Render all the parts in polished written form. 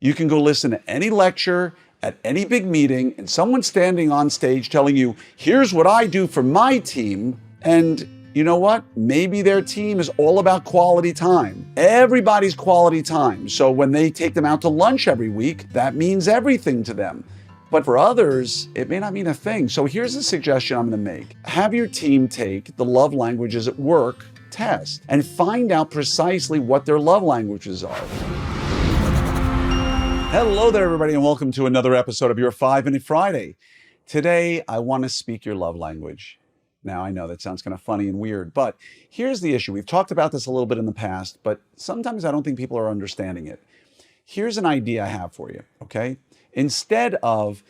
You can go listen to any lecture at any big meeting and someone's standing on stage telling you, here's what I do for my team. And you know what? Maybe their team is all about quality time. Everybody's quality time. So when they take them out to lunch every week, that means everything to them. But for others, it may not mean a thing. So here's a suggestion I'm going to make. Have your team take the love languages at work test and find out precisely what their love languages are. Hello there, everybody, and welcome to another episode of your 5-Minute Friday. Today, I want to speak your love language. Now, I know that sounds kind of funny and weird, but here's the issue. We've talked about this a little bit in the past, but sometimes I don't think people are understanding it. Here's an idea I have for you, okay? Instead of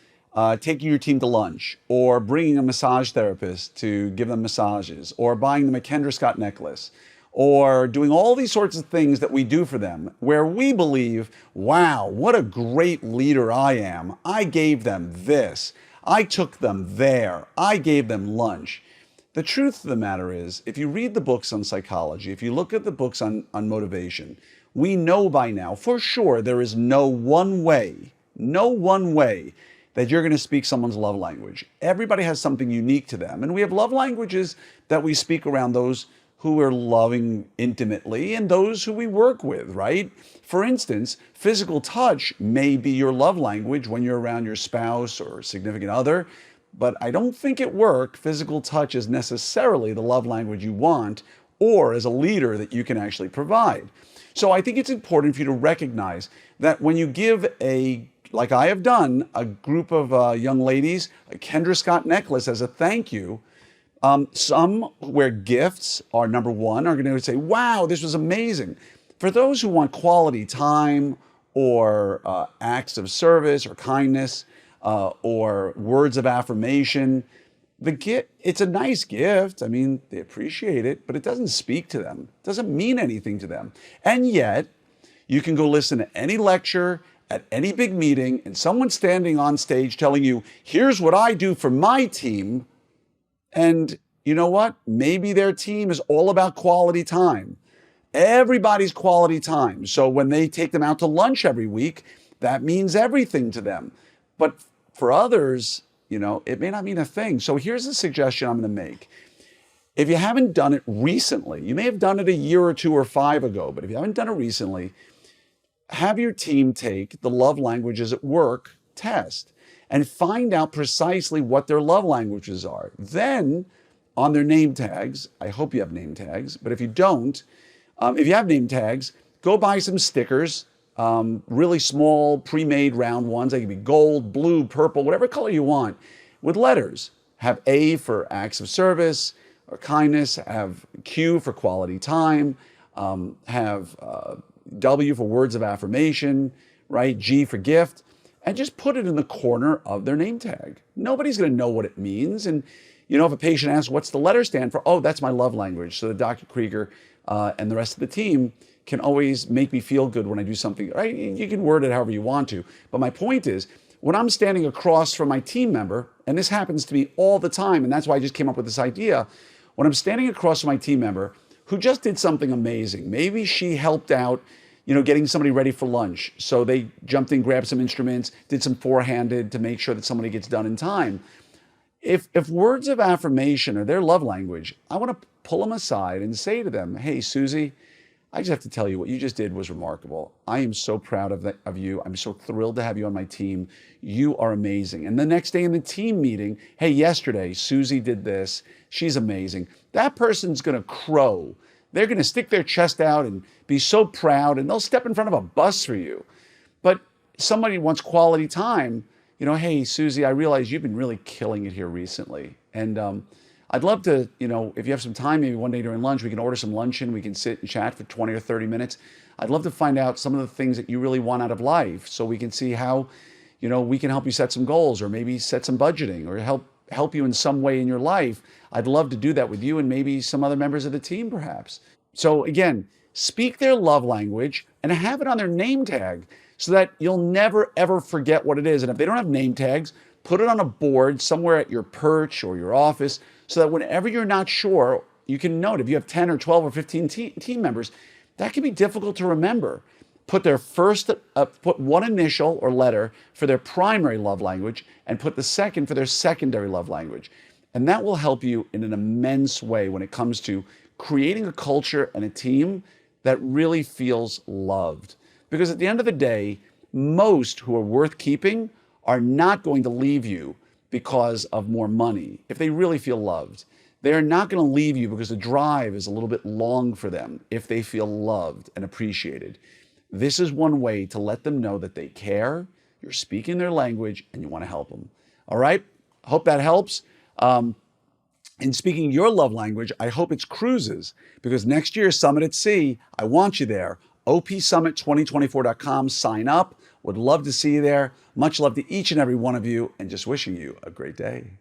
taking your team to lunch or bringing a massage therapist to give them massages or buying them a Kendra Scott necklace, or doing all these sorts of things that we do for them where we believe, wow, what a great leader I am. I gave them this. I took them there. I gave them lunch. The truth of the matter is, if you read the books on psychology, if you look at the books on motivation, we know by now for sure there is no one way that you're going to speak someone's love language. Everybody has something unique to them. And we have love languages that we speak around those who we're loving intimately and those who we work with, right? For instance, physical touch may be your love language when you're around your spouse or significant other, but I don't think at work, physical touch is necessarily the love language you want or as a leader that you can actually provide. So I think it's important for you to recognize that when you give like I have done, a group of young ladies, a Kendra Scott necklace as a thank you, some where gifts are number one are going to say, wow, this was amazing. For those who want quality time or acts of service or kindness or words of affirmation, it's a nice gift. I mean, they appreciate it, but it doesn't speak to them. It doesn't mean anything to them. And yet, you can go listen to any lecture at any big meeting and someone's standing on stage telling you, here's what I do for my team. And you know what? Maybe their team is all about quality time. Everybody's quality time. So when they take them out to lunch every week, that means everything to them. But for others, it may not mean a thing. So here's a suggestion I'm going to make. If you haven't done it recently, you may have done it a year or 2 or 5 ago, but if you haven't done it recently, have your team take the love languages at work test and find out precisely what their love languages are. Then, on their name tags, I hope you have name tags, but if you don't, if you have name tags, go buy some stickers, really small, pre-made round ones. They can be gold, blue, purple, whatever color you want, with letters. Have A for acts of service or kindness, have Q for quality time, have W for words of affirmation, right? G for gift. And just put it in the corner of their name tag. Nobody's going to know what it means. And, if a patient asks, what's the letter stand for? Oh, that's my love language. So the Dr. Krieger and the rest of the team can always make me feel good when I do something. Right? You can word it however you want to. But my point is, when I'm standing across from my team member, and this happens to me all the time, and that's why I just came up with this idea, when I'm standing across from my team member who just did something amazing, maybe she helped out getting somebody ready for lunch. So they jumped in, grabbed some instruments, did some four-handed to make sure that somebody gets done in time. If words of affirmation are their love language, I want to pull them aside and say to them, hey, Susie, I just have to tell you what you just did was remarkable. I am so proud of you. I'm so thrilled to have you on my team. You are amazing. And the next day in the team meeting, hey, yesterday, Susie did this. She's amazing. That person's going to crow. They're going to stick their chest out and be so proud, and they'll step in front of a bus for you. But somebody wants quality time. Hey, Susie, I realize you've been really killing it here recently. And I'd love to, if you have some time, maybe one day during lunch, we can order some luncheon. We can sit and chat for 20 or 30 minutes. I'd love to find out some of the things that you really want out of life so we can see how, we can help you set some goals or maybe set some budgeting or help you in some way in your life. I'd love to do that with you and maybe some other members of the team, perhaps. So again, speak their love language and have it on their name tag so that you'll never, ever forget what it is. And if they don't have name tags, put it on a board somewhere at your perch or your office so that whenever you're not sure, you can note. If you have 10 or 12 or 15 team members, that can be difficult to remember. put put one initial or letter for their primary love language and put the second for their secondary love language. And that will help you in an immense way when it comes to creating a culture and a team that really feels loved. Because at the end of the day, most who are worth keeping are not going to leave you because of more money if they really feel loved. They're not going to leave you because the drive is a little bit long for them if they feel loved and appreciated. This is one way to let them know that they care, you're speaking their language, and you want to help them. All right? Hope that helps. In speaking your love language, I hope it's cruises, because next year's Summit at Sea, I want you there. opsummit2024.com. Sign up. Would love to see you there. Much love to each and every one of you, and just wishing you a great day.